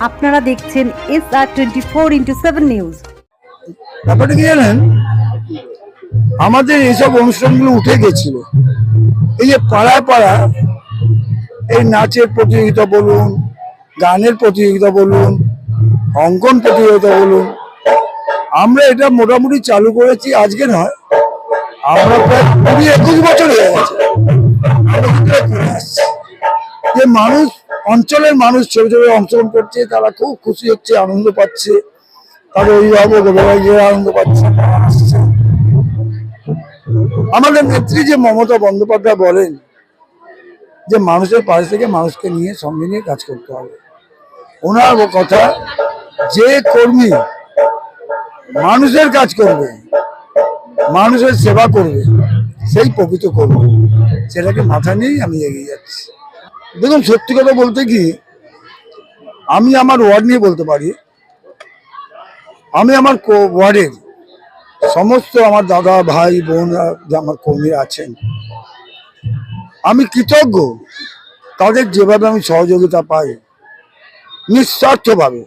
আপনারা দেখছেন SR24x7 news. ব্যাপারটা কি জানেন, আমাদের এইসব অনুষ্ঠানগুলো উঠে গেছিল। এই যে পাড়ায় পাড়া এই নাচের প্রতিযোগিতা বলুন, গানের প্রতিযোগিতা বলুন, অঙ্কন প্রতিযোগিতা বলুন, আমরা এটা মোটামুটি চালু করেছি আজকে নয়, আমরা প্রায় 20-21 বছর হয়ে গেছে যে মানুষ, অঞ্চলের মানুষ ছোট ছোট অংশগ্রহণ করছে, তারা খুব খুশি হচ্ছে, আনন্দ পাচ্ছে, তাদের অভিভাবক অভিভাবকরা আনন্দ পাচ্ছে। আমাদের নেত্রী যে মমতা বন্দ্যোপাধ্যায় বলেন যে মানুষের পাশে থেকে মানুষকে নিয়ে সঙ্গে নিয়ে কাজ করতে হবে। ওনার কথা, যে কর্মী মানুষের কাজ করবে, মানুষের সেবা করবে, সেই প্রকৃত কর্মী, সেটাকে মাথা নিয়েই আমি এগিয়ে যাচ্ছি। দেখুন, সত্যি কথা বলতে কি, আমি আমার ওয়ার্ড নিয়ে বলতে পারি, আমি আমার ওয়ার্ডের সমস্ত আমার দাদা ভাই বোনরা যে আমার কর্মী আছেন, আমি কৃতজ্ঞ তাদের যেভাবে আমি সহযোগিতা পাই নিঃস্বার্থভাবে।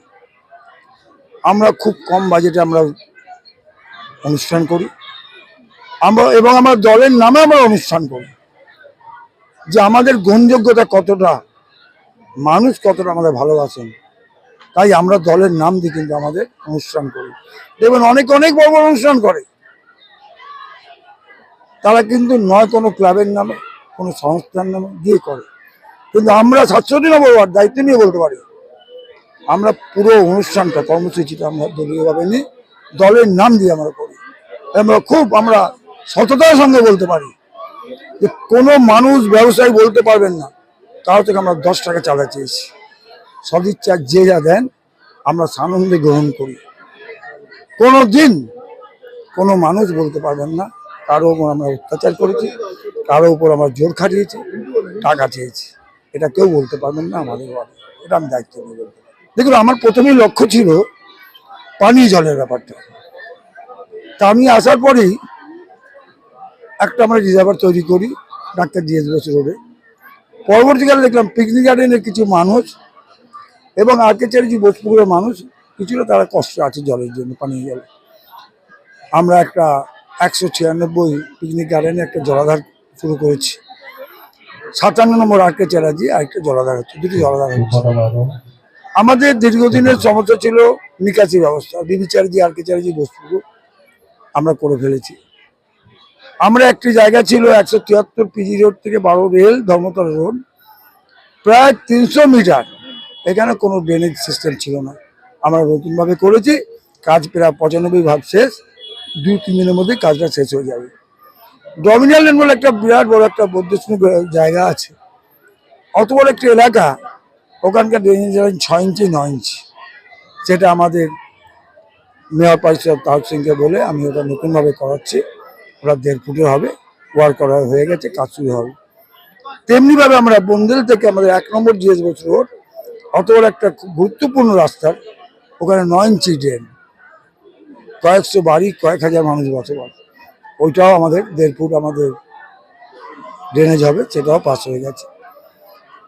আমরা খুব কম বাজেটে আমরা অনুষ্ঠান করি, এবং আমার দলের নামে আমরা অনুষ্ঠান করি, যে আমাদের গ্রহণযোগ্যতা কতটা, মানুষ কতটা আমাদের ভালোবাসেন, তাই আমরা দলের নাম দিয়ে কিন্তু আমাদের অনুষ্ঠান করি। দেখবেন অনেক অনেক বড় বড় অনুষ্ঠান করে, তারা কিন্তু নয় কোনো ক্লাবের নামে, কোনো সংস্থার নামে দিয়ে করে, কিন্তু আমরা 67 নম্বর ওয়ার্ড দায়িত্ব নিয়ে বলতে পারি, আমরা পুরো অনুষ্ঠানটা, কর্মসূচিটা আমরা দলীয়ভাবে নিই, দলের নাম দিয়ে আমরা করি। আমরা সততার সঙ্গে বলতে পারি যে কোনো মানুষ, ব্যবসায়ী বলতে পারবেন না কারো থেকে আমরা 10 টাকা চাঁদা চেয়েছি। সদিচ্ছা যে যা দেন আমরা সানন্দে গ্রহণ করি। কোনো দিন কোনো মানুষ বলতে পারবেন না কারো উপর আমরা অত্যাচার করেছি, কারো উপর আমরা জোর খাটিয়েছি, টাকা চেয়েছি, এটা কেউ বলতে পারবেন না আমাদের ওয়ার্ডে। এটা আমি দায়িত্ব নিয়ে বলতে পারি। দেখুন, আমার প্রথমেই লক্ষ্য ছিল পানীয় জলের ব্যাপারটা। তা আমি আসার পরেই একটা আমরা রিজার্ভার তৈরি করি ডাক্তার জিএস বসু রোডে। পরবর্তীকালে দেখলাম পিকনিক গার্ডেনের কিছু মানুষ এবং আরকে চ্যাটার্জি বোসপুকুরের মানুষ কিছুটা তারা কষ্ট আছে জলের জন্য, পানীয় জলে। আমরা একটা 196 পিকনিক গার্ডেনে একটা জলাধার শুরু করেছি। 57 নম্বর আরকে চ্যাটার্জি আরেকটা জলাধার হচ্ছে, দুটি জলাধার হচ্ছে। আমাদের দীর্ঘদিনের সমস্যা ছিল নিকাশি ব্যবস্থা, বিবি চ্যাটার্জি আরকে চ্যাটার্জি বোসপুকুর আমরা করে ফেলেছি। আমরা একটি জায়গা ছিল 173 পিজি রোড থেকে 12 রেল ধর্মতলা রোড, প্রায় 300 মিটার, এখানে কোনো ড্রেনেজ সিস্টেম ছিল না। আমরা নতুনভাবে করেছি, কাজ প্রায় 95% শেষ, 2-3 দিনের মধ্যে কাজটা শেষ হয়ে যাবে। ডমিনিয়ান লেন বলে একটা বিরাট বড় একটা বৌদ্ধশ্রী জায়গা আছে, অত বড় একটা এলাকা, ওখানকার ড্রেনেজ লাইন 6 ইঞ্চি 9 ইঞ্চি। সেটা আমাদের মেয়র পরিষদ তাহর সিংকে বলে আমি ওটা নতুনভাবে করাচ্ছি। ওরা 1.5 ফুটের হবে, ওয়ার্ক করা হয়ে গেছে, কাজ শুরু হবে। তেমনিভাবে আমরা বন্দেল থেকে আমাদের 1 নম্বর জিএস বসু রোড, অত বড় একটা খুব গুরুত্বপূর্ণ রাস্তার, ওখানে 9 ইঞ্চি ড্রেন, কয়েকশো বাড়ি, কয়েক হাজার মানুষ বসবাস, ওইটাও আমাদের 1.5 ফুট আমাদের ড্রেনেজ হবে, সেটাও পাস হয়ে গেছে।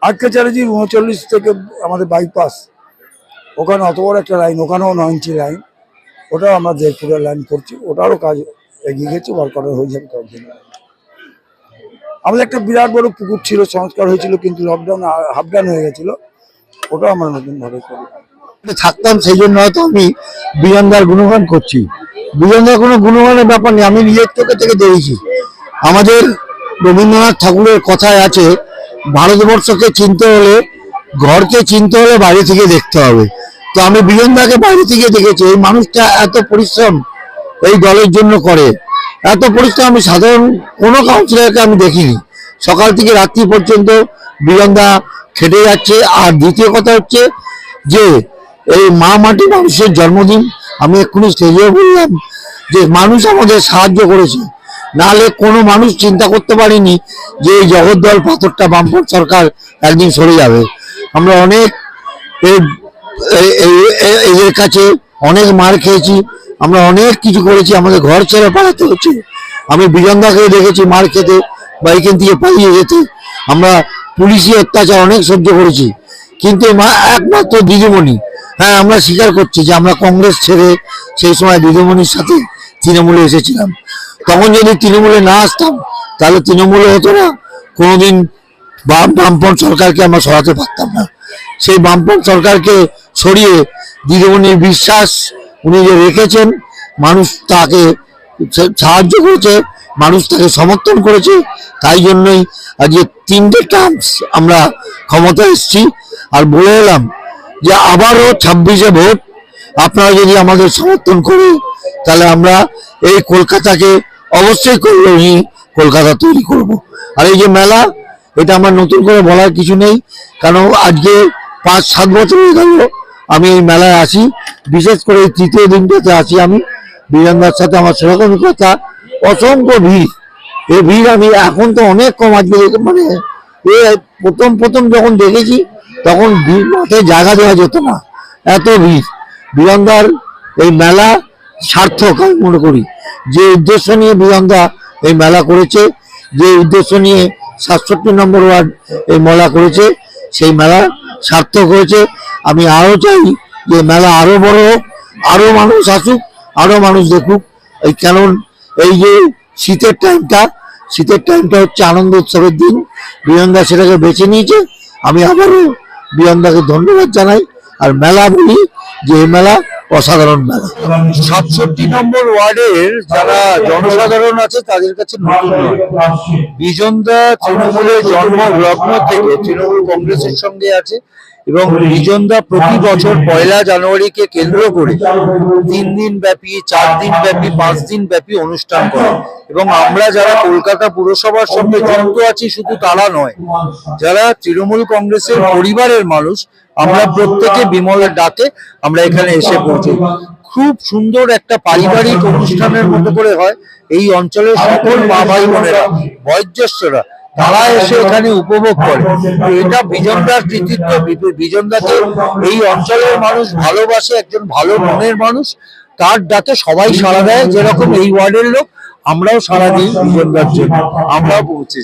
আরকে চ্যাটার্জির 39 থেকে আমাদের বাইপাস, ওখানে অত বড় একটা লাইন, ওখানেও 9 ইঞ্চি লাইন, ওটাও আমরা 1.5 ফুটের লাইন করছি, ওটারও কাজ এগিয়ে গেছে, ওয়ার্ক করা হয়ে যাবে কয়েকদিন। আমাদের একটা বিরাট বড় পুকুর ছিল, সংস্কার হয়েছিল, কিন্তু লকডাউন হাফ ডাউন হয়ে গেছিল, ওটাও আমরা নতুনভাবে করি। থাকতাম সেই জন্য হয়তো আমি বিজনদার গুণগান করছি। বিজনদার কোনো গুণগানের ব্যাপার নেই, আমি নিজের চোখে থেকে দেখেছি। আমাদের রবীন্দ্রনাথ ঠাকুরের কথায় আছে, ভারতবর্ষকে চিনতে হলে, ঘরকে চিনতে হলে বাইরে থেকে দেখতে হবে। তো আমি বিজনদাকে বাইরে থেকে দেখেছি। এই মানুষটা এত পরিশ্রম এই দলের জন্য করে, এত পরিশ্রম আমি সাধারণ কোনো কাউন্সিলরকে আমি দেখিনি। সকাল থেকে রাত্রি পর্যন্ত বিজনদা খেটে যাচ্ছে। আর দ্বিতীয় কথা হচ্ছে যে এই মা মাটি মানুষের জন্মদিন, আমি এক্ষুনি স্টেজেও বললাম যে মানুষ আমাদের সাহায্য করেছে, নাহলে কোনো মানুষ চিন্তা করতে পারিনি যে এই জগদ্দল পাথরটা বামপন্থী সরকার একদিন সরে যাবে। আমরা অনেক এদের কাছে অনেক মার খেয়েছি, আমরা অনেক কিছু করেছি, আমাদের ঘর ছেড়ে পালাতে হচ্ছে। আমি বিজনদাকে দেখেছি মার খেতে বা এখান থেকে পালিয়ে যেতে। আমরা পুলিশি অত্যাচার অনেক সহ্য করেছি, কিন্তু একমাত্র দিদিমণি, হ্যাঁ আমরা স্বীকার করছি যে আমরা কংগ্রেস ছেড়ে সেই সময় দিদিমণির সাথে তৃণমূলে এসেছিলাম। তখন যদি তৃণমূলে না আসতাম তাহলে তৃণমূলে হতো না, কোনোদিন বামপন্থ সরকারকে আমরা সরাতে পারতাম না। সেই বামপন্থ সরকারকে সরিয়ে দিদিমণির বিশ্বাস উনি যে রেখেছেন, মানুষ তাকে সাহায্য করেছে, মানুষ তাকে সমর্থন করেছে, তাই জন্যই আজকে 3টে টার্মস আমরা ক্ষমতা এসেছি। আর বলে এলাম যে আবারও 26-এ ভোট, আপনারা যদি আমাদের সমর্থন করে তাহলে আমরা এই কলকাতাকে অবশ্যই কল্যাণী কলকাতা তৈরি করব। আর এই যে মেলা, এটা আমার নতুন করে বলার কিছু নেই, কারণ আজকে 5-7 বছর হয়ে গেল আমি এই মেলায় আসি, বিশেষ করে এই তৃতীয় দিনটাতে আসি আমি। বীরেন্দার সাথে আমার সেরকমই কথা, অসংখ্য ভিড়। এই ভিড় আমি এখন তো অনেক কম, আজকে মানে প্রথম যখন দেখেছি তখন ভিড়, মাঠে জায়গা দেওয়া যেত না, এত ভিড়। বীরেন্দার এই মেলা সার্থক আমি মনে করি। যে উদ্দেশ্য নিয়ে বীরেন্দা এই মেলা করেছে, যে উদ্দেশ্য নিয়ে 67 নম্বর ওয়ার্ড এই মেলা করেছে, সেই মেলা সার্থক হয়েছে। আমি আরো চাই যে মেলা আরো বড় হোক, আরো মানুষ আসুক, আরো মানুষ দেখুক। এই কারণ এই যে শীতের টাইমটা হচ্ছে আনন্দ উৎসবের দিন, বীরেন্দা সেটাকে বেছে নিয়েছে। আমি আবারও বীরেন্দাকে ধন্যবাদ জানাই। আর মেলা বলি যে এই মেলা অসাধারণ মেলা। 67 নম্বর ওয়ার্ডের যারা জনসাধারণ আছে তাদের কাছে নতুন নয়। বিজনদা তৃণমূলের জন্মলগ্ন থেকে তৃণমূল কংগ্রেসের সঙ্গে আছে এবং বিজনদা প্রতি বছর 1 জানুয়ারিকে কেন্দ্র করে 3 দিন ব্যাপী, 4 দিন ব্যাপী, 5 দিন ব্যাপী অনুষ্ঠান করে। এবং আমরা যারা কলকাতা পুরসভার সঙ্গে যুক্ত আছি শুধু তারা নয়, যারা তৃণমূল কংগ্রেসের পরিবারের মানুষ, আমরা প্রত্যেকে বিমলের ডাকে আমরা এখানে এসে পৌঁছি। খুব সুন্দর একটা পারিবারিক অনুষ্ঠানের মতো করে হয়। এই অঞ্চলের সকল মা ভাই বোনেরা, বয়োজ্যেষ্ঠরা, তারা এসে এখানে উপভোগ করে। এটা বিজনদার কৃতিত্ব। বিজনদাকে এই অঞ্চলের মানুষ ভালোবাসে, একজন ভালো মনের মানুষ। তার ডাকে সবাই সাড়া দেয়, যেরকম এই ওয়ার্ডের লোক আমরাও সাড়া দিই বিজনদার জন্য, আমরাও পৌঁছে যাই।